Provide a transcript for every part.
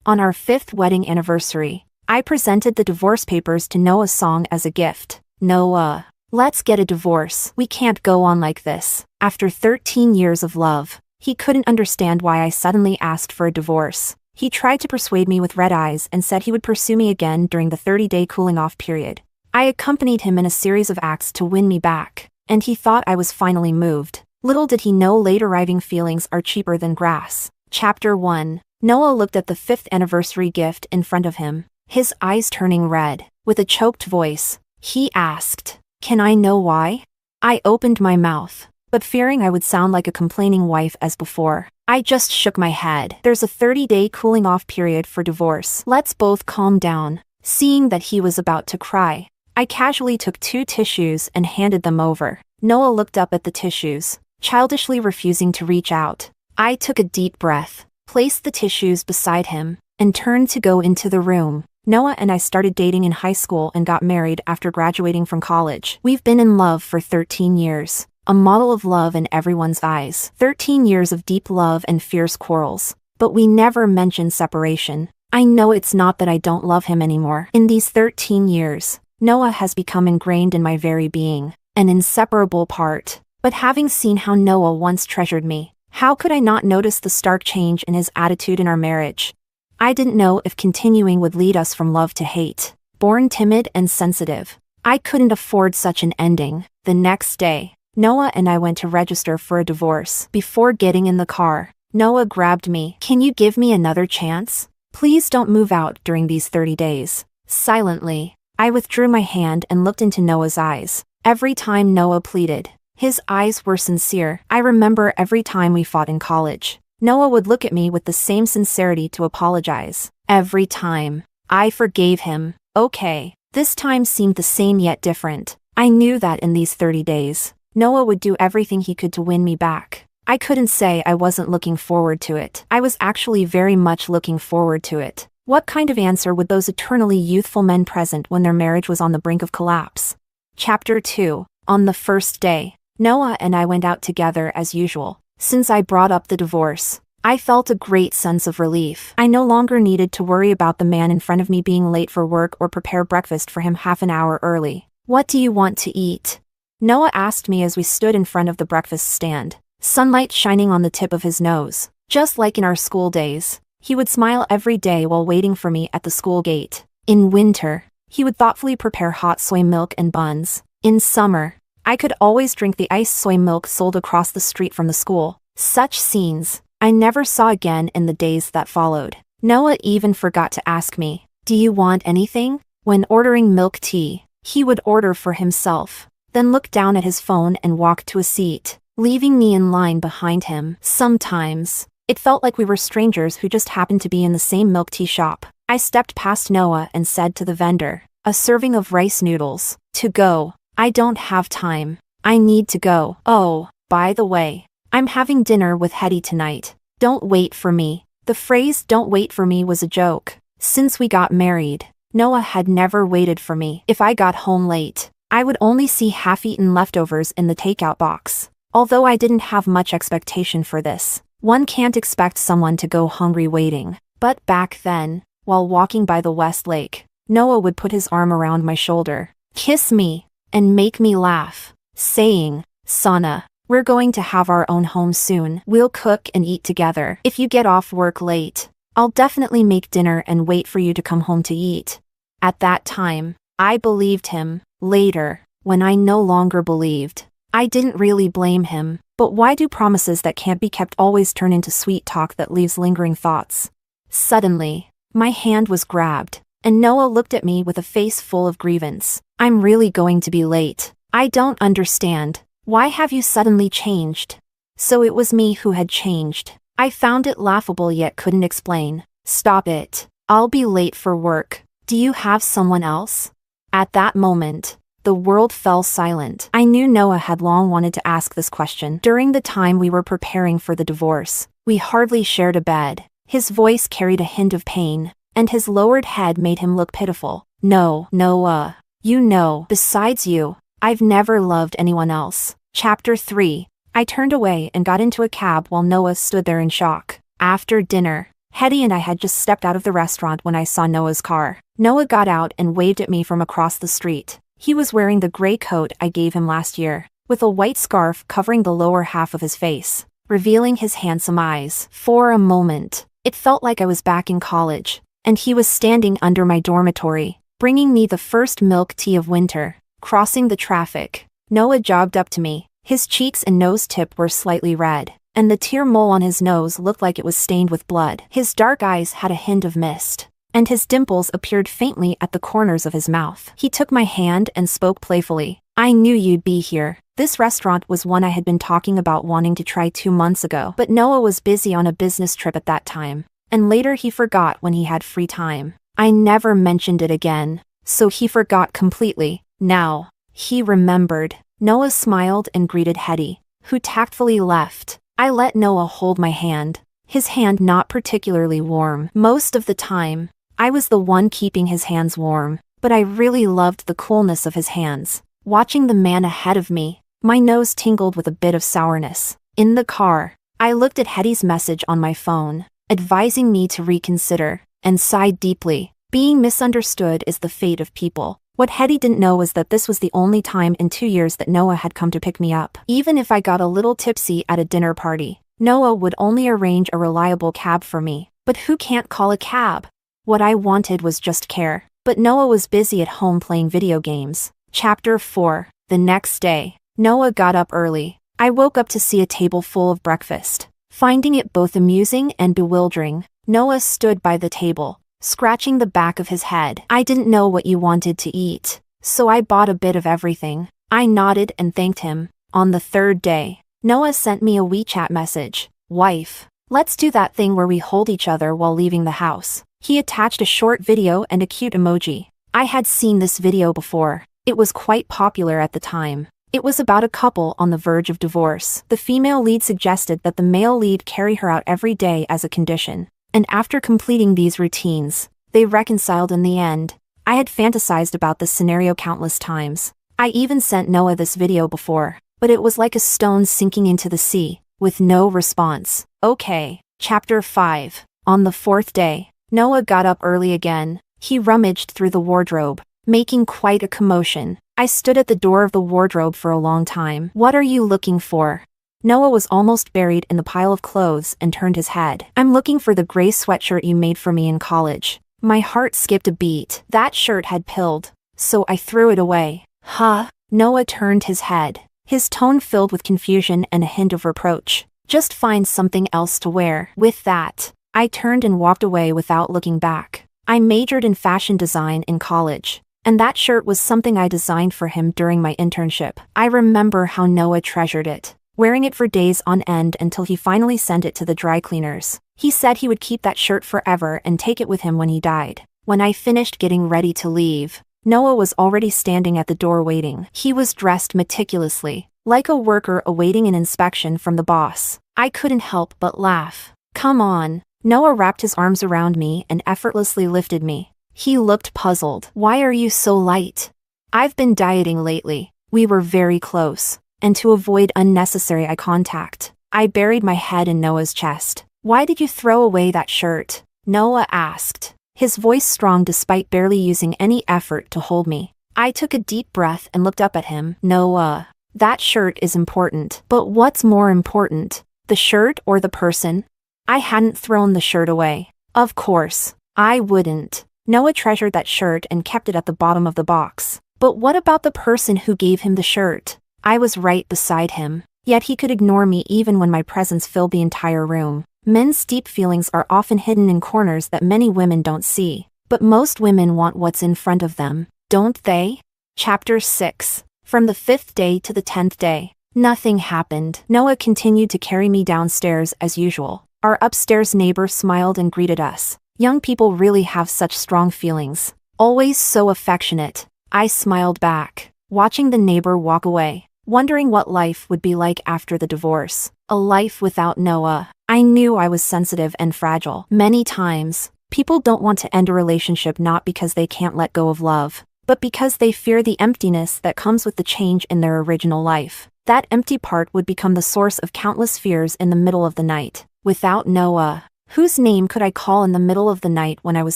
On our 5th wedding anniversary, I presented the divorce papers to Noah's song as a gift. Noah, let's get a divorce. We can't go on like this. After 13 years of love, he couldn't understand why I suddenly asked for a divorce. He tried to persuade me with red eyes and said he would pursue me again during the 30-day cooling-off period. I accompanied him in a series of acts to win me back, and he thought I was finally moved. Little did he know late-arriving feelings are cheaper than grass. Chapter 1. Noah looked at the 5th anniversary gift in front of him, his eyes turning red. With a choked voice, he asked, "Can I know why?" I opened my mouth, but fearing I would sound like a complaining wife as before, I just shook my head. There's a 30-day cooling-off period for divorce. Let's both calm down. Seeing that he was about to cry, I casually took 2 tissues and handed them over. Noah looked up at the tissues, childishly refusing to reach out. I took a deep breath, placed the tissues beside him, and turned to go into the room. Noah and I started dating in high school and got married after graduating from college. We've been in love for 13 years. A model of love in everyone's eyes. 13 years of deep love and fierce quarrels. But we never mentioned separation. I know it's not that I don't love him anymore. In these 13 years, Noah has become ingrained in my very being, an inseparable part. But having seen how Noah once treasured me, how could I not notice the stark change in his attitude in our marriage? I didn't know if continuing would lead us from love to hate. Born timid and sensitive, I couldn't afford such an ending. The next day, Noah and I went to register for a divorce. Before getting in the car, Noah grabbed me. "Can you give me another chance? Please don't move out during these 30 days. Silently, I withdrew my hand and looked into Noah's eyes. Every time Noah pleaded, his eyes were sincere. I remember every time we fought in college, Noah would look at me with the same sincerity to apologize. Every time, I forgave him. Okay, this time seemed the same yet different. I knew that in these 30 days, Noah would do everything he could to win me back. I couldn't say I wasn't looking forward to it. I was actually very much looking forward to it. What kind of answer would those eternally youthful men present when their marriage was on the brink of collapse? Chapter 2. On the first day, Noah and I went out together as usual. Since I brought up the divorce, I felt a great sense of relief. I no longer needed to worry about the man in front of me being late for work or prepare breakfast for him half an hour early. "What do you want to eat?" Noah asked me as we stood in front of the breakfast stand, sunlight shining on the tip of his nose. Just like in our school days, he would smile every day while waiting for me at the school gate. In winter, he would thoughtfully prepare hot soy milk and buns. In summer, I could always drink the iced soy milk sold across the street from the school. Such scenes, I never saw again in the days that followed. Noah even forgot to ask me, "Do you want anything?" When ordering milk tea, he would order for himself, then look down at his phone and walk to a seat, leaving me in line behind him. Sometimes, it felt like we were strangers who just happened to be in the same milk tea shop. I stepped past Noah and said to the vendor, "A serving of rice noodles." "To go." "I don't have time. I need to go. Oh, by the way, I'm having dinner with Hetty tonight. Don't wait for me." The phrase "don't wait for me" was a joke. Since we got married, Noah had never waited for me. If I got home late, I would only see half-eaten leftovers in the takeout box. Although I didn't have much expectation for this, one can't expect someone to go hungry waiting. But back then, while walking by the West Lake, Noah would put his arm around my shoulder, kiss me, and make me laugh, saying, "Sana, we're going to have our own home soon. We'll cook and eat together. If you get off work late, I'll definitely make dinner and wait for you to come home to eat." At that time, I believed him. Later, when I no longer believed, I didn't really blame him. But why do promises that can't be kept always turn into sweet talk that leaves lingering thoughts? Suddenly, my hand was grabbed, and Noah looked at me with a face full of grievance. "I'm really going to be late. I don't understand. Why have you suddenly changed?" So it was me who had changed. I found it laughable yet couldn't explain. "Stop it. I'll be late for work. Do you have someone else?" At that moment, the world fell silent. I knew Noah had long wanted to ask this question. During the time we were preparing for the divorce, we hardly shared a bed. His voice carried a hint of pain, and his lowered head made him look pitiful. "No, Noah. You know, besides you, I've never loved anyone else." Chapter 3. I turned away and got into a cab while Noah stood there in shock. After dinner, Hetty and I had just stepped out of the restaurant when I saw Noah's car. Noah got out and waved at me from across the street. He was wearing the gray coat I gave him last year, with a white scarf covering the lower half of his face, revealing his handsome eyes. For a moment, it felt like I was back in college, and he was standing under my dormitory, bringing me the first milk tea of winter. Crossing the traffic, Noah jogged up to me. His cheeks and nose tip were slightly red, and the tear mole on his nose looked like it was stained with blood. His dark eyes had a hint of mist, and his dimples appeared faintly at the corners of his mouth. He took my hand and spoke playfully. "I knew you'd be here." This restaurant was one I had been talking about wanting to try 2 months ago, but Noah was busy on a business trip at that time, and later he forgot when he had free time. I never mentioned it again, so he forgot completely. Now, he remembered. Noah smiled and greeted Hetty, who tactfully left. I let Noah hold my hand, his hand not particularly warm. Most of the time, I was the one keeping his hands warm, but I really loved the coolness of his hands. Watching the man ahead of me, my nose tingled with a bit of sourness. In the car, I looked at Hetty's message on my phone, advising me to reconsider, and sighed deeply. Being misunderstood is the fate of people. What Hetty didn't know was that this was the only time in 2 years that Noah had come to pick me up. Even if I got a little tipsy at a dinner party, Noah would only arrange a reliable cab for me. But who can't call a cab? What I wanted was just care. But Noah was busy at home playing video games. Chapter 4. The next day, Noah got up early. I woke up to see a table full of breakfast. Finding it both amusing and bewildering, Noah stood by the table, scratching the back of his head. "I didn't know what you wanted to eat, so I bought a bit of everything." I nodded and thanked him. On the third day, Noah sent me a WeChat message. "Wife, let's do that thing where we hold each other while leaving the house." He attached a short video and a cute emoji. I had seen this video before. It was quite popular at the time. It was about a couple on the verge of divorce. The female lead suggested that the male lead carry her out every day as a condition. And after completing these routines, they reconciled in the end. I had fantasized about this scenario countless times. I even sent Noah this video before, but it was like a stone sinking into the sea, with no response. Okay. Chapter 5. On the fourth day, Noah got up early again. He rummaged through the wardrobe, making quite a commotion. I stood at the door of the wardrobe for a long time. "What are you looking for?" Noah was almost buried in the pile of clothes and turned his head. "I'm looking for the gray sweatshirt you made for me in college." My heart skipped a beat. That shirt had pilled, so I threw it away. "Huh?" Noah turned his head, his tone filled with confusion and a hint of reproach. "Just find something else to wear." With that, I turned and walked away without looking back. I majored in fashion design in college, and that shirt was something I designed for him during my internship. I remember how Noah treasured it, wearing it for days on end until he finally sent it to the dry cleaners. He said he would keep that shirt forever and take it with him when he died. When I finished getting ready to leave, Noah was already standing at the door waiting. He was dressed meticulously, like a worker awaiting an inspection from the boss. I couldn't help but laugh. "Come on." Noah wrapped his arms around me and effortlessly lifted me. He looked puzzled. "Why are you so light?" "I've been dieting lately." We were very close, and to avoid unnecessary eye contact, I buried my head in Noah's chest. "Why did you throw away that shirt?" Noah asked, his voice strong despite barely using any effort to hold me. I took a deep breath and looked up at him. "Noah, that shirt is important. But what's more important, the shirt or the person?" I hadn't thrown the shirt away. Of course, I wouldn't. Noah treasured that shirt and kept it at the bottom of the box. But what about the person who gave him the shirt? I was right beside him, yet he could ignore me even when my presence filled the entire room. Men's deep feelings are often hidden in corners that many women don't see. But most women want what's in front of them, don't they? Chapter 6. From the 5th day to the 10th day, nothing happened. Noah continued to carry me downstairs as usual. Our upstairs neighbor smiled and greeted us. Young people really have such strong feelings. Always so affectionate. I smiled back, watching the neighbor walk away, wondering what life would be like after the divorce. A life without Noah. I knew I was sensitive and fragile. Many times, people don't want to end a relationship not because they can't let go of love, but because they fear the emptiness that comes with the change in their original life. That empty part would become the source of countless fears in the middle of the night. Without Noah, Whose name could I call in the middle of the night when I was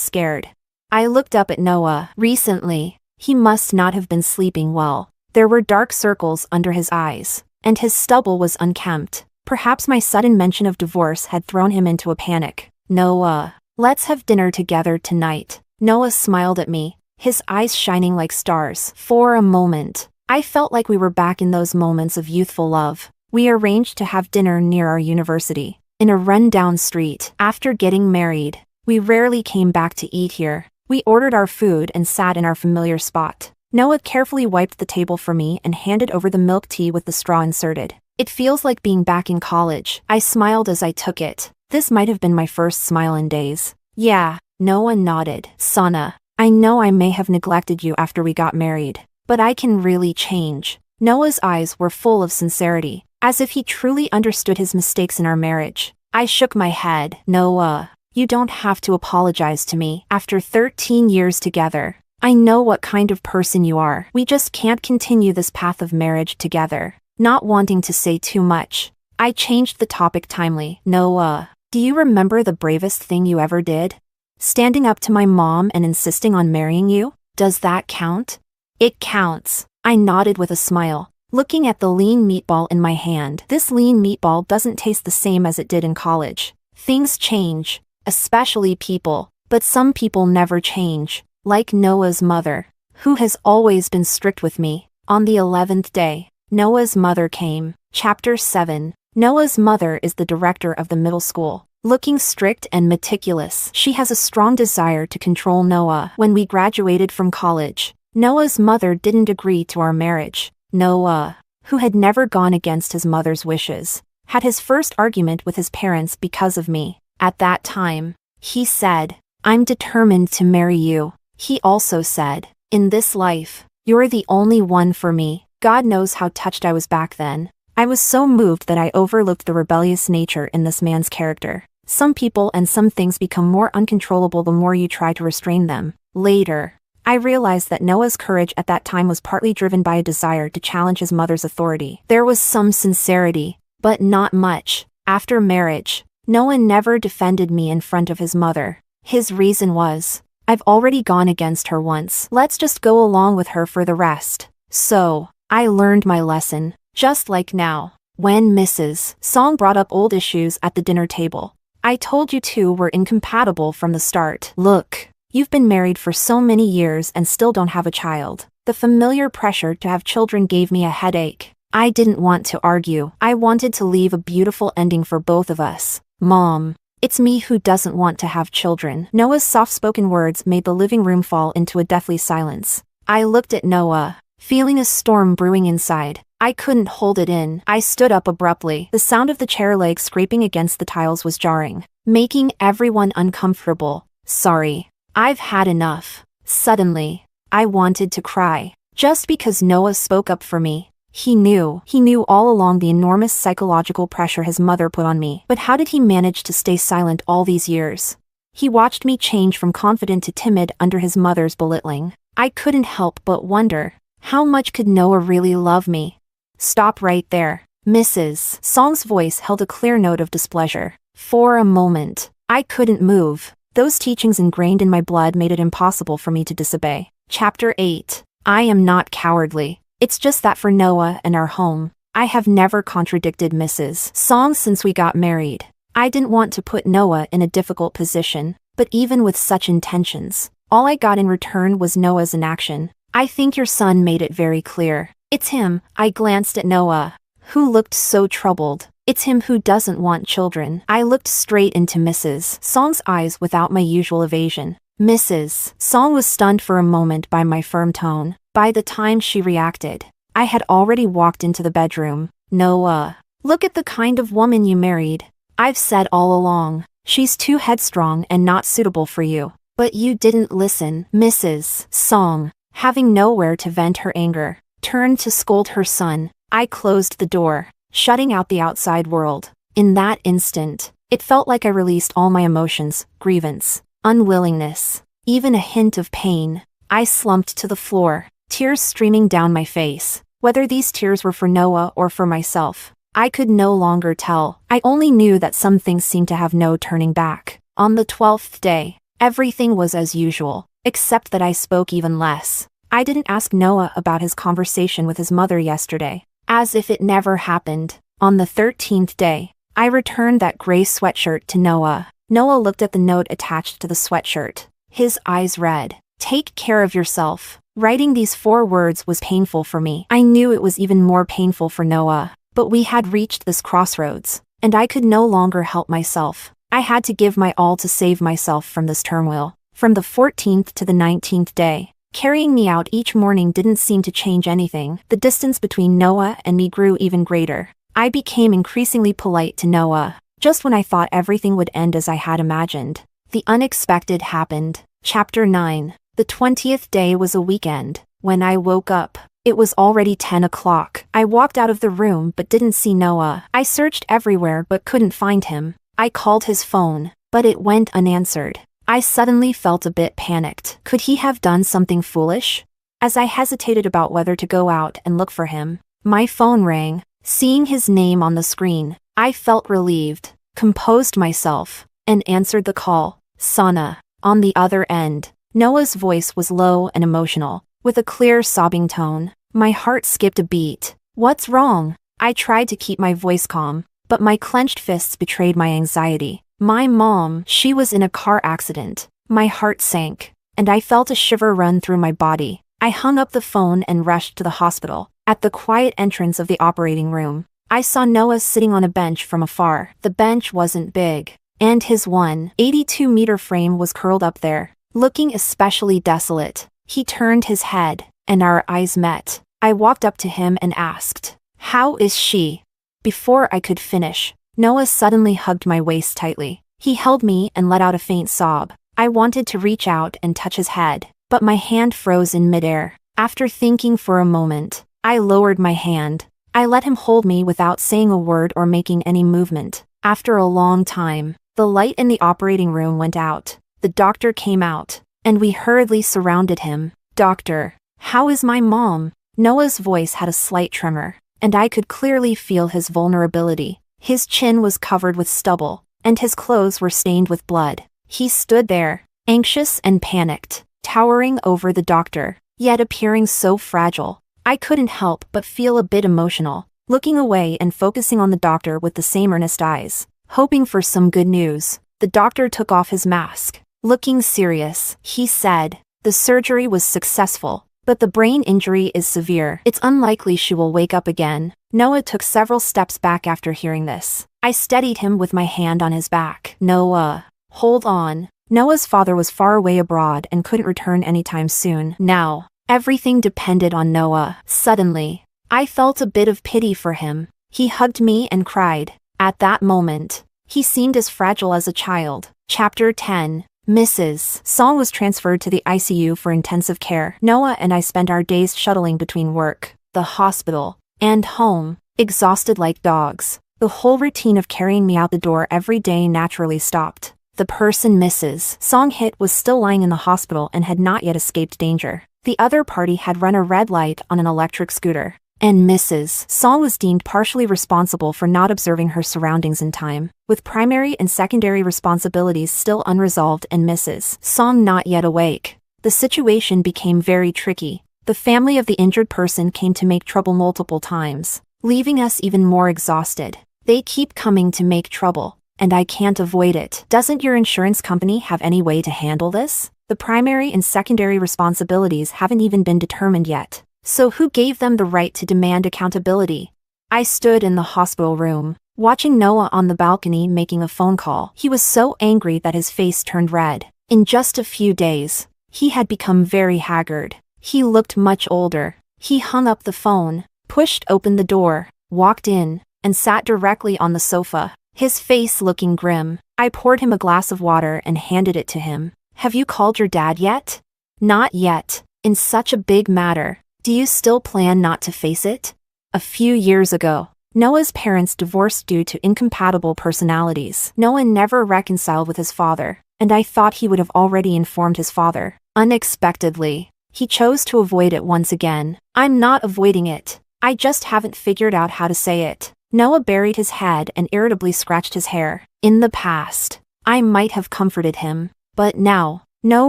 scared? I looked up at Noah. Recently, he must not have been sleeping well. There were dark circles under his eyes, and his stubble was unkempt. Perhaps my sudden mention of divorce had thrown him into a panic. Noah, let's have dinner together tonight. Noah smiled at me, his eyes shining like stars. For a moment, I felt like we were back in those moments of youthful love. We arranged to have dinner near our university, in a run-down street. After getting married, we rarely came back to eat here. We ordered our food and sat in our familiar spot. Noah carefully wiped the table for me and handed over the milk tea with the straw inserted. It feels like being back in college. I smiled as I took it. This might have been my first smile in days. Yeah, Noah nodded. Sana, I know I may have neglected you after we got married, but I can really change. Noah's eyes were full of sincerity, as if he truly understood his mistakes in our marriage. I shook my head. Noah, you don't have to apologize to me. After 13 years together, I know what kind of person you are. We just can't continue this path of marriage together. Not wanting to say too much, I changed the topic timely. Noah, do you remember the bravest thing you ever did? Standing up to my mom and insisting on marrying you? Does that count? It counts. I nodded with a smile, looking at the lean meatball in my hand. This lean meatball doesn't taste the same as it did in college. Things change, especially people, but some people never change. Like Noah's mother, who has always been strict with me. On the 11th day, Noah's mother came. Chapter 7. Noah's mother is the director of the middle school. Looking strict and meticulous, she has a strong desire to control Noah. When we graduated from college, Noah's mother didn't agree to our marriage. Noah, who had never gone against his mother's wishes, had his first argument with his parents because of me. At that time, he said, I'm determined to marry you. He also said, in this life, you're the only one for me. God knows how touched I was back then. I was so moved that I overlooked the rebellious nature in this man's character. Some people and some things become more uncontrollable the more you try to restrain them. Later, I realized that Noah's courage at that time was partly driven by a desire to challenge his mother's authority. There was some sincerity, but not much. After marriage, Noah never defended me in front of his mother. His reason was, I've already gone against her once. Let's just go along with her for the rest. So, I learned my lesson, just like now. When Mrs. Song brought up old issues at the dinner table, I told you two were incompatible from the start. Look, you've been married for so many years and still don't have a child. The familiar pressure to have children gave me a headache. I didn't want to argue. I wanted to leave a beautiful ending for both of us. Mom, it's me who doesn't want to have children. Noah's soft-spoken words made the living room fall into a deathly silence. I looked at Noah, feeling a storm brewing inside. I couldn't hold it in. I stood up abruptly. The sound of the chair legs scraping against the tiles was jarring, making everyone uncomfortable. Sorry, I've had enough. Suddenly, I wanted to cry. Just because Noah spoke up for me. He knew all along the enormous psychological pressure his mother put on me. But how did he manage to stay silent all these years? He watched me change from confident to timid under his mother's belittling. I couldn't help but wonder, how much could Noah really love me? Stop right there. Mrs. Song's voice held a clear note of displeasure. For a moment, I couldn't move. Those teachings ingrained in my blood made it impossible for me to disobey. Chapter 8. I am not cowardly. It's just that for Noah and our home, I have never contradicted Mrs. Song since we got married. I didn't want to put Noah in a difficult position, but even with such intentions, all I got in return was Noah's inaction. I think your son made it very clear. It's him. I glanced at Noah, who looked so troubled. It's him who doesn't want children. I looked straight into Mrs. Song's eyes without my usual evasion. Mrs. Song was stunned for a moment by my firm tone. By the time she reacted, I had already walked into the bedroom. Noah, look at the kind of woman you married. I've said all along, she's too headstrong and not suitable for you. But you didn't listen. Mrs. Song, having nowhere to vent her anger, turned to scold her son. I closed the door, shutting out the outside world. In that instant, it felt like I released all my emotions, grievance, unwillingness, even a hint of pain. I slumped to the floor, tears streaming down my face. Whether these tears were for Noah or for myself, I could no longer tell. I only knew that some things seemed to have no turning back. On the 12th day, everything was as usual, except that I spoke even less. I didn't ask Noah about his conversation with his mother yesterday, as if it never happened. On the 13th day, I returned that gray sweatshirt to Noah. Noah looked at the note attached to the sweatshirt. His eyes read, "Take care of yourself." Writing these 4 words was painful for me. I knew it was even more painful for Noah. But we had reached this crossroads, and I could no longer help myself. I had to give my all to save myself from this turmoil. From the 14th to the 19th day, carrying me out each morning didn't seem to change anything. The distance between Noah and me grew even greater. I became increasingly polite to Noah. Just when I thought everything would end as I had imagined, the unexpected happened. Chapter 9. The 20th day was a weekend. When I woke up, it was already 10 o'clock. I walked out of the room but didn't see Noah. I searched everywhere but couldn't find him. I called his phone, but it went unanswered. I suddenly felt a bit panicked. Could he have done something foolish? As I hesitated about whether to go out and look for him, my phone rang. Seeing his name on the screen, I felt relieved, composed myself, and answered the call. Sana. On the other end, Noah's voice was low and emotional, with a clear sobbing tone. My heart skipped a beat. What's wrong? I tried to keep my voice calm, but my clenched fists betrayed my anxiety. My mom, she was in a car accident. My heart sank, and I felt a shiver run through my body. I hung up the phone and rushed to the hospital. At the quiet entrance of the operating room, I saw Noah sitting on a bench from afar. The bench wasn't big, and his 182-meter frame was curled up there, looking especially desolate. He turned his head, and our eyes met. I walked up to him and asked, "How is she?" Before I could finish, Noah suddenly hugged my waist tightly. He held me and let out a faint sob. I wanted to reach out and touch his head, but my hand froze in midair. After thinking for a moment, I lowered my hand. I let him hold me without saying a word or making any movement. After a long time, the light in the operating room went out. The doctor came out, and we hurriedly surrounded him. "Doctor, how is my mom?" Noah's voice had a slight tremor, and I could clearly feel his vulnerability. His chin was covered with stubble, and his clothes were stained with blood. He stood there, anxious and panicked, towering over the doctor, yet appearing so fragile. I couldn't help but feel a bit emotional, looking away and focusing on the doctor with the same earnest eyes, hoping for some good news. The doctor took off his mask. Looking serious, he said, "The surgery was successful, but the brain injury is severe. It's unlikely she will wake up again." Noah took several steps back after hearing this. I steadied him with my hand on his back. "Noah, hold on." Noah's father was far away abroad and couldn't return anytime soon. Now, everything depended on Noah. Suddenly, I felt a bit of pity for him. He hugged me and cried. At that moment, he seemed as fragile as a child. Chapter 10. Mrs. Song was transferred to the ICU for intensive care. Noah and I spent our days shuttling between work, the hospital, and home, exhausted like dogs. The whole routine of carrying me out the door every day naturally stopped. The person Mrs. Song hit was still lying in the hospital and had not yet escaped danger. The other party had run a red light on an electric scooter, and Mrs. Song was deemed partially responsible for not observing her surroundings in time, with primary and secondary responsibilities still unresolved and Mrs. Song not yet awake. The situation became very tricky. The family of the injured person came to make trouble multiple times, leaving us even more exhausted. They keep coming to make trouble, and I can't avoid it. Doesn't your insurance company have any way to handle this? The primary and secondary responsibilities haven't even been determined yet. So who gave them the right to demand accountability? I stood in the hospital room, watching Noah on the balcony making a phone call. He was so angry that his face turned red. In just a few days, he had become very haggard. He looked much older. He hung up the phone, pushed open the door, walked in, and sat directly on the sofa, his face looking grim. I poured him a glass of water and handed it to him. "Have you called your dad yet?" "Not yet. In such a big matter. Do you still plan not to face it?" A few years ago, Noah's parents divorced due to incompatible personalities. Noah never reconciled with his father, and I thought he would have already informed his father. Unexpectedly, he chose to avoid it once again. I'm not avoiding it. I just haven't figured out how to say it. Noah buried his head and irritably scratched his hair. In the past, I might have comforted him, but now, no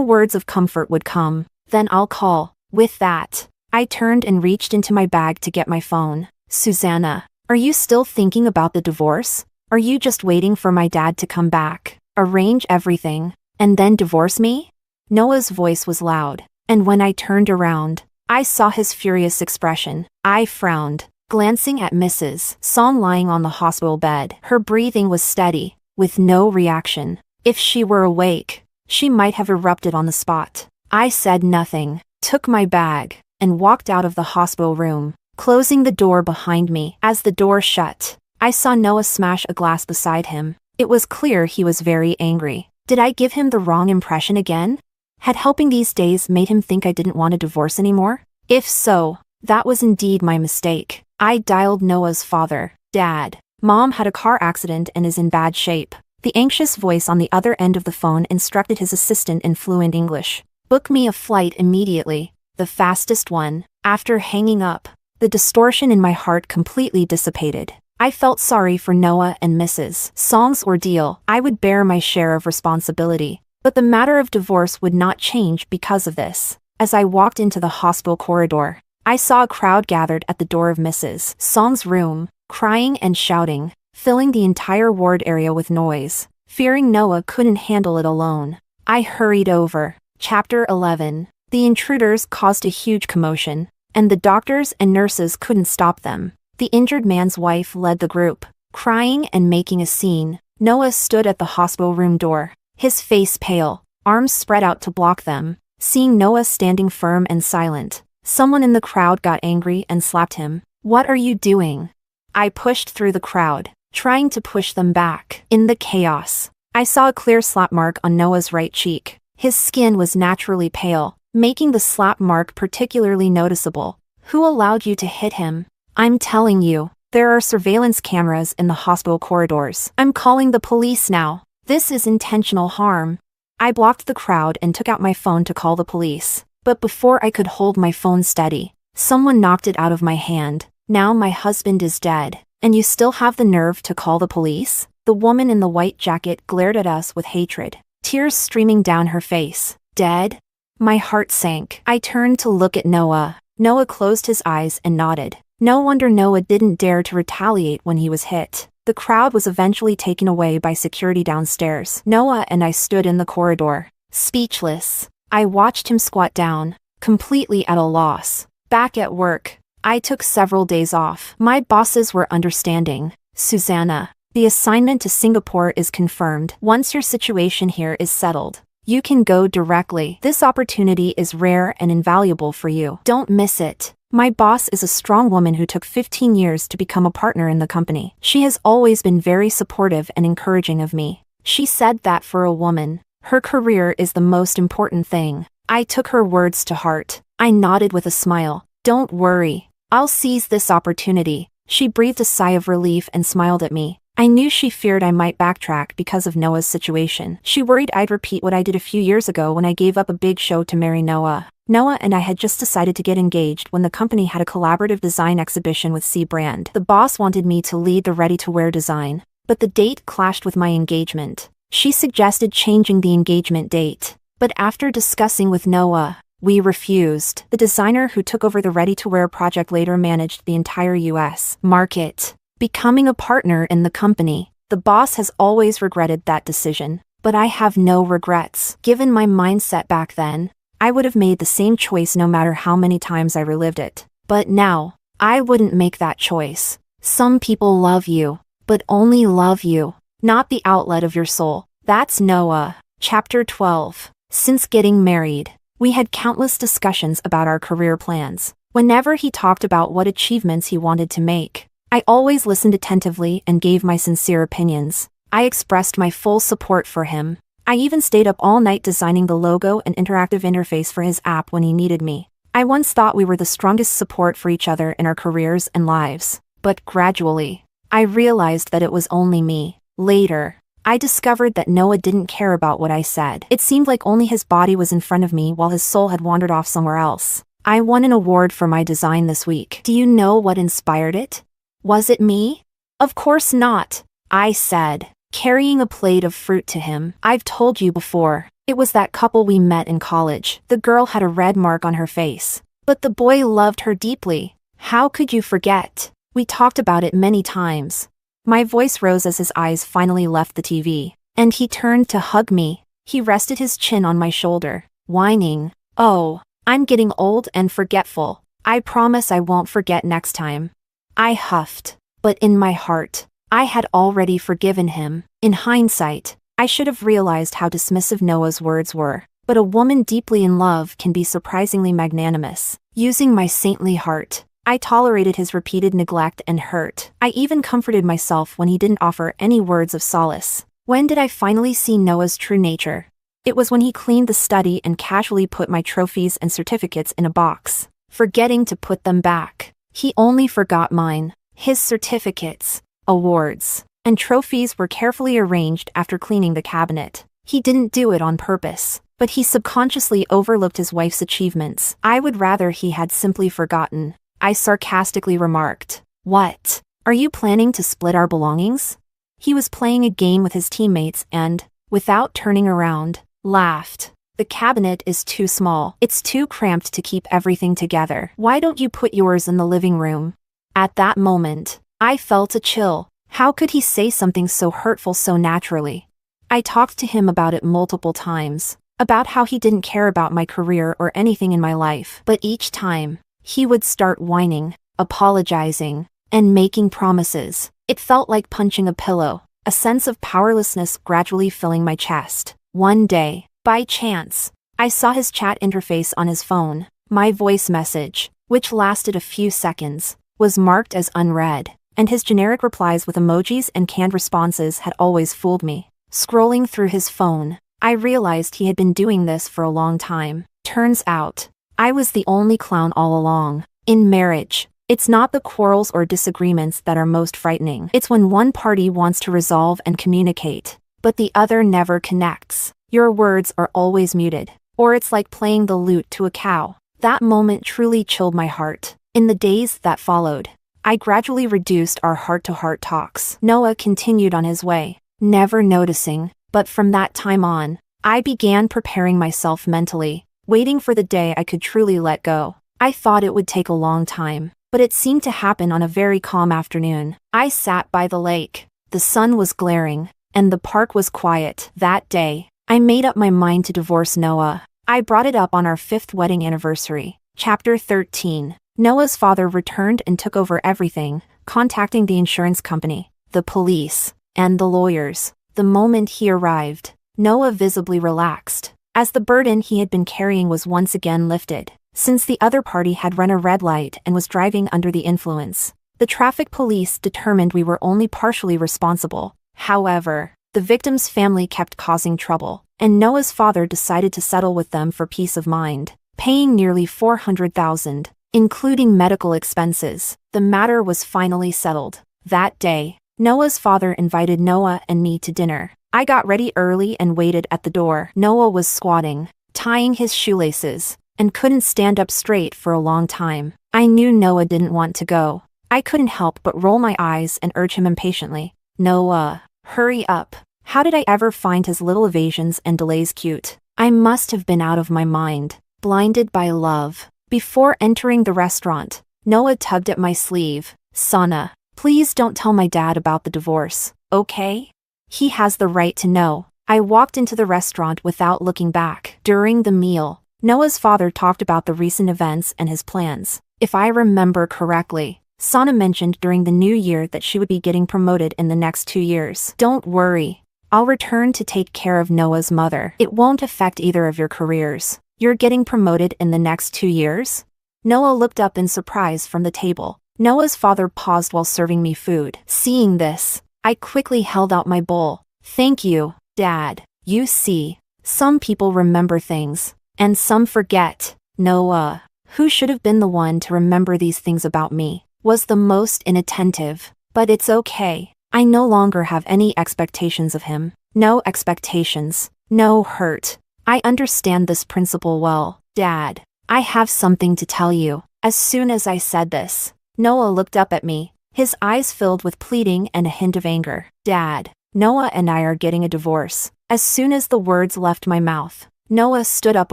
words of comfort would come. Then I'll call. With that, I turned and reached into my bag to get my phone. Susanna, are you still thinking about the divorce? Are you just waiting for my dad to come back, arrange everything, and then divorce me? Noah's voice was loud, and when I turned around, I saw his furious expression. I frowned, glancing at Mrs. Song lying on the hospital bed. Her breathing was steady, with no reaction. If she were awake, she might have erupted on the spot. I said nothing, took my bag, and walked out of the hospital room, closing the door behind me. As the door shut, I saw Noah smash a glass beside him. It was clear he was very angry. Did I give him the wrong impression again? Had helping these days made him think I didn't want a divorce anymore? If so, that was indeed my mistake. I dialed Noah's father. Dad, Mom had a car accident and is in bad shape. The anxious voice on the other end of the phone instructed his assistant in fluent English. Book me a flight immediately, the fastest one. After hanging up, the distortion in my heart completely dissipated. I felt sorry for Noah and Mrs. Song's ordeal. I would bear my share of responsibility, but the matter of divorce would not change because of this. As I walked into the hospital corridor, I saw a crowd gathered at the door of Mrs. Song's room, crying and shouting, filling the entire ward area with noise. Fearing Noah couldn't handle it alone, I hurried over. Chapter 11. The intruders caused a huge commotion, and the doctors and nurses couldn't stop them. The injured man's wife led the group, crying and making a scene. Noah stood at the hospital room door, his face pale, arms spread out to block them. Seeing Noah standing firm and silent, someone in the crowd got angry and slapped him. What are you doing? I pushed through the crowd, trying to push them back. In the chaos, I saw a clear slap mark on Noah's right cheek. His skin was naturally pale, making the slap mark particularly noticeable. Who allowed you to hit him? I'm telling you, there are surveillance cameras in the hospital corridors. I'm calling the police now. This is intentional harm. I blocked the crowd and took out my phone to call the police. But before I could hold my phone steady, someone knocked it out of my hand. Now my husband is dead, and you still have the nerve to call the police? The woman in the white jacket glared at us with hatred, tears streaming down her face. Dead? My heart sank. I turned to look at Noah. Noah closed his eyes and nodded. No wonder Noah didn't dare to retaliate when he was hit. The crowd was eventually taken away by security downstairs. Noah and I stood in the corridor, speechless. I watched him squat down, completely at a loss. Back at work, I took several days off. My bosses were understanding. Susanna, the assignment to Singapore is confirmed. Once your situation here is settled, you can go directly. This opportunity is rare and invaluable for you. Don't miss it. My boss is a strong woman who took 15 years to become a partner in the company. She has always been very supportive and encouraging of me. She said that for a woman, her career is the most important thing. I took her words to heart. I nodded with a smile. Don't worry, I'll seize this opportunity. She breathed a sigh of relief and smiled at me. I knew she feared I might backtrack because of Noah's situation. She worried I'd repeat what I did a few years ago when I gave up a big show to marry Noah. Noah and I had just decided to get engaged when the company had a collaborative design exhibition with C Brand. The boss wanted me to lead the ready-to-wear design, but the date clashed with my engagement. She suggested changing the engagement date, but after discussing with Noah, we refused. The designer who took over the ready-to-wear project later managed the entire US market, becoming a partner in the company. The boss has always regretted that decision, but I have no regrets. Given my mindset back then, I would have made the same choice no matter how many times I relived it. But now, I wouldn't make that choice. Some people love you, but only love you, not the outlet of your soul. That's Noah. Chapter 12. Since getting married, we had countless discussions about our career plans. Whenever he talked about what achievements he wanted to make, I always listened attentively and gave my sincere opinions. I expressed my full support for him. I even stayed up all night designing the logo and interactive interface for his app when he needed me. I once thought we were the strongest support for each other in our careers and lives, but gradually, I realized that it was only me. Later, I discovered that Noah didn't care about what I said. It seemed like only his body was in front of me while his soul had wandered off somewhere else. I won an award for my design this week. Do you know what inspired it? Was it me? Of course not, I said, carrying a plate of fruit to him. I've told you before. It was that couple we met in college. The girl had a red mark on her face. But the boy loved her deeply. How could you forget? We talked about it many times. My voice rose as his eyes finally left the TV. And he turned to hug me. He rested his chin on my shoulder, whining, "Oh, I'm getting old and forgetful. I promise I won't forget next time." I huffed. But in my heart, I had already forgiven him. In hindsight, I should have realized how dismissive Noah's words were. But a woman deeply in love can be surprisingly magnanimous. Using my saintly heart, I tolerated his repeated neglect and hurt. I even comforted myself when he didn't offer any words of solace. When did I finally see Noah's true nature? It was when he cleaned the study and casually put my trophies and certificates in a box, forgetting to put them back. He only forgot mine. His certificates, awards, and trophies were carefully arranged after cleaning the cabinet. He didn't do it on purpose, but he subconsciously overlooked his wife's achievements. I would rather he had simply forgotten. I sarcastically remarked, "What? Are you planning to split our belongings?" He was playing a game with his teammates and, without turning around, laughed. "The cabinet is too small. It's too cramped to keep everything together. Why don't you put yours in the living room?" At that moment, I felt a chill. How could he say something so hurtful so naturally? I talked to him about it multiple times, about how he didn't care about my career or anything in my life. But each time, he would start whining, apologizing, and making promises. It felt like punching a pillow, a sense of powerlessness gradually filling my chest. One day, by chance, I saw his chat interface on his phone. My voice message, which lasted a few seconds, was marked as unread, and his generic replies with emojis and canned responses had always fooled me. Scrolling through his phone, I realized he had been doing this for a long time. Turns out, I was the only clown all along. In marriage, it's not the quarrels or disagreements that are most frightening. It's when one party wants to resolve and communicate, but the other never connects. Your words are always muted, or it's like playing the lute to a cow. That moment truly chilled my heart. In the days that followed, I gradually reduced our heart-to-heart talks. Noah continued on his way, never noticing, but from that time on, I began preparing myself mentally, waiting for the day I could truly let go. I thought it would take a long time, but it seemed to happen on a very calm afternoon. I sat by the lake. The sun was glaring, and the park was quiet. That day, I made up my mind to divorce Noah. I brought it up on our 5th wedding anniversary. Chapter 13. Noah's father returned and took over everything, contacting the insurance company, the police, and the lawyers. The moment he arrived, Noah visibly relaxed, as the burden he had been carrying was once again lifted. Since the other party had run a red light and was driving under the influence, the traffic police determined we were only partially responsible. However, the victim's family kept causing trouble, and Noah's father decided to settle with them for peace of mind, paying nearly $400,000. Including medical expenses. The matter was finally settled. That day, Noah's father invited Noah and me to dinner. I got ready early and waited at the door. Noah was squatting, tying his shoelaces, and couldn't stand up straight for a long time. I knew Noah didn't want to go. I couldn't help but roll my eyes and urge him impatiently. "Noah, hurry up." How did I ever find his little evasions and delays cute? I must have been out of my mind, blinded by love. Before entering the restaurant, Noah tugged at my sleeve. "Sana, please don't tell my dad about the divorce, okay? He has the right to know." I walked into the restaurant without looking back. During the meal, Noah's father talked about the recent events and his plans. If I remember correctly, Sana mentioned during the new year that she would be getting promoted in the next 2 years. "Don't worry. I'll return to take care of Noah's mother. It won't affect either of your careers. You're getting promoted in the next 2 years?" Noah looked up in surprise from the table. Noah's father paused while serving me food. Seeing this, I quickly held out my bowl. "Thank you, Dad. You see, some people remember things, and some forget." Noah, who should have been the one to remember these things about me, was the most inattentive. But it's okay. I no longer have any expectations of him. No expectations. No hurt. I understand this principle well. "Dad, I have something to tell you." As soon as I said this, Noah looked up at me, His eyes filled with pleading and a hint of anger. Dad, Noah and I are getting a divorce. As soon as the words left my mouth, Noah stood up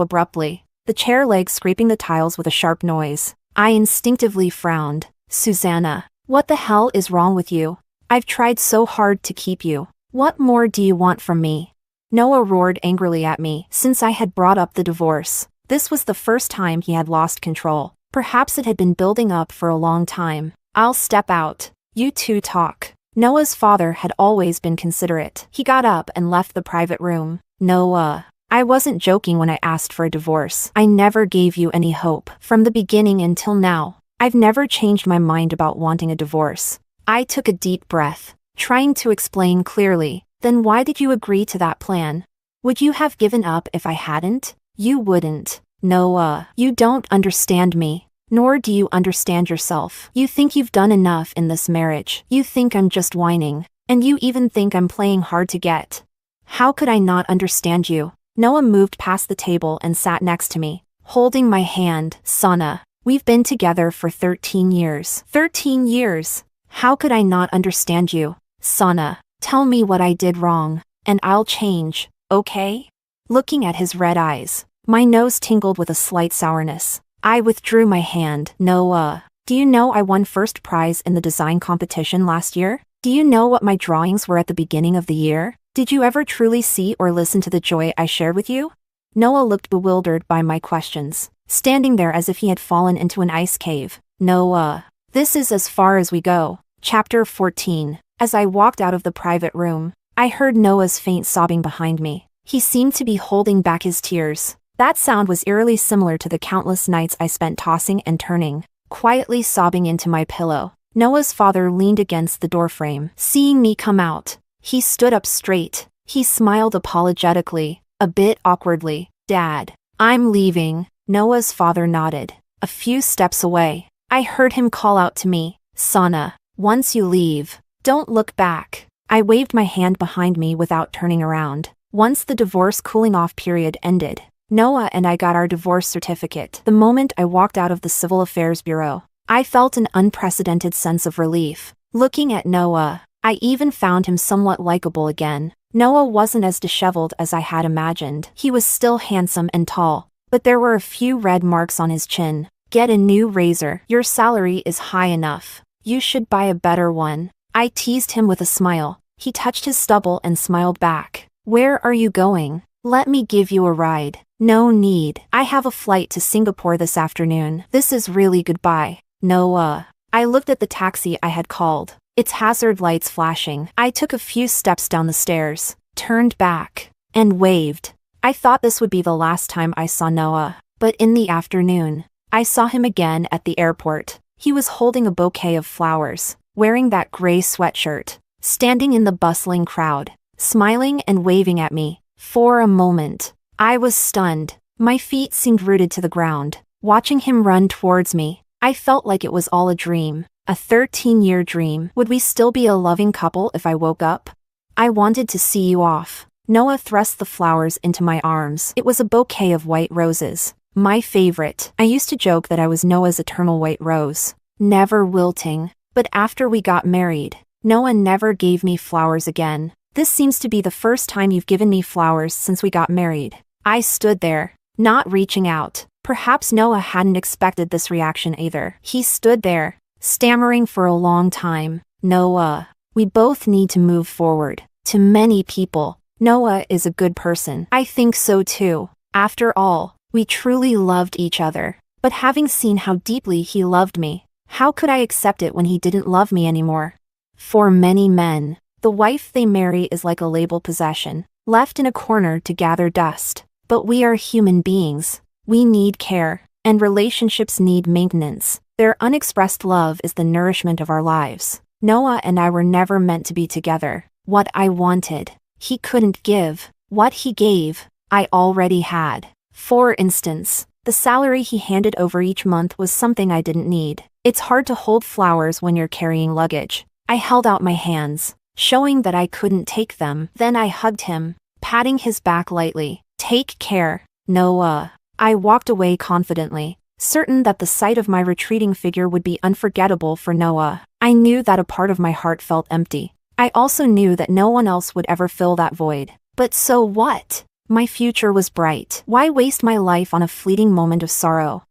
abruptly, the chair legs scraping the tiles with a sharp noise. I instinctively frowned. Susanna, what the hell is wrong with you? I've tried so hard to keep you. What more do you want from me? Noah roared angrily at me since I had brought up the divorce. This was the first time he had lost control. Perhaps it had been building up for a long time. I'll step out. You two talk. Noah's father had always been considerate. He got up and left the private room. Noah, I wasn't joking when I asked for a divorce. I never gave you any hope. From the beginning until now, I've never changed my mind about wanting a divorce. I took a deep breath, trying to explain clearly. Then why did you agree to that plan? Would you have given up if I hadn't? You wouldn't. Noah, you don't understand me. Nor do you understand yourself. You think you've done enough in this marriage. You think I'm just whining. And you even think I'm playing hard to get. How could I not understand you? Noah moved past the table and sat next to me, holding my hand. Sana, we've been together for 13 years. 13 years. How could I not understand you? Sana, tell me what I did wrong, and I'll change, okay? Looking at his red eyes, my nose tingled with a slight sourness. I withdrew my hand. Noah, do you know I won first prize in the design competition last year? Do you know what my drawings were at the beginning of the year? Did you ever truly see or listen to the joy I shared with you? Noah looked bewildered by my questions, standing there as if he had fallen into an ice cave. Noah, this is as far as we go. Chapter 14. As I walked out of the private room, I heard Noah's faint sobbing behind me. He seemed to be holding back his tears. That sound was eerily similar to the countless nights I spent tossing and turning, quietly sobbing into my pillow. Noah's father leaned against the doorframe. Seeing me come out, he stood up straight. He smiled apologetically, a bit awkwardly. Dad, I'm leaving. Noah's father nodded. A few steps away, I heard him call out to me. Sana, once you leave, don't look back. I waved my hand behind me without turning around. Once the divorce cooling-off period ended, Noah and I got our divorce certificate. The moment I walked out of the Civil Affairs Bureau, I felt an unprecedented sense of relief. Looking at Noah, I even found him somewhat likable again. Noah wasn't as disheveled as I had imagined. He was still handsome and tall, but there were a few red marks on his chin. Get a new razor. Your salary is high enough. You should buy a better one. I teased him with a smile. He touched his stubble and smiled back. Where are you going? Let me give you a ride. No need. I have a flight to Singapore this afternoon. This is really goodbye. Noah. I looked at the taxi I had called, its hazard lights flashing. I took a few steps down the stairs, turned back, and waved. I thought this would be the last time I saw Noah, but in the afternoon, I saw him again at the airport. He was holding a bouquet of flowers, wearing that gray sweatshirt, standing in the bustling crowd, smiling and waving at me. For a moment, I was stunned. My feet seemed rooted to the ground. Watching him run towards me, I felt like it was all a dream, a 13-year dream. Would we still be a loving couple if I woke up? I wanted to see you off. Noah thrust the flowers into my arms. It was a bouquet of white roses. My favorite. I used to joke that I was Noah's eternal white rose, never wilting. But after we got married, Noah never gave me flowers again. This seems to be the first time you've given me flowers since we got married. I stood there, not reaching out. Perhaps Noah hadn't expected this reaction either. He stood there, stammering for a long time. Noah, we both need to move forward. To many people, Noah is a good person. I think so too. After all, we truly loved each other. But having seen how deeply he loved me, how could I accept it when he didn't love me anymore? For many men, the wife they marry is like a labeled possession, left in a corner to gather dust. But we are human beings. We need care, and relationships need maintenance. Their unexpressed love is the nourishment of our lives. Noah and I were never meant to be together. What I wanted, he couldn't give. What he gave, I already had. For instance, the salary he handed over each month was something I didn't need. It's hard to hold flowers when you're carrying luggage. I held out my hands, showing that I couldn't take them. Then I hugged him, patting his back lightly. Take care, Noah. I walked away confidently, certain that the sight of my retreating figure would be unforgettable for Noah. I knew that a part of my heart felt empty. I also knew that no one else would ever fill that void. But so what? My future was bright. Why waste my life on a fleeting moment of sorrow?